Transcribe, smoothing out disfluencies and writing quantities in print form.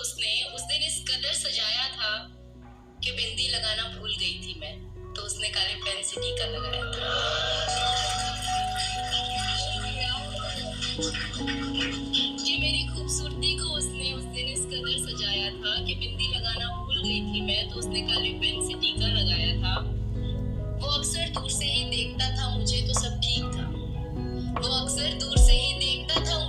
उसने उस दिन इस कदर सजाया था कि बिंदी लगाना भूल गई थी मैं, तो उसने काले पेन से टीका लगाया था। ये मेरी खूबसूरती को उसने उस दिन इस कदर सजाया था कि बिंदी लगाना भूल गई थी मैं, तो उसने काले पेन से टीका लगाया था। वो अक्सर दूर से ही देखता था मुझे तो सब ठीक था। वो अक्सर दूर से ही देखता था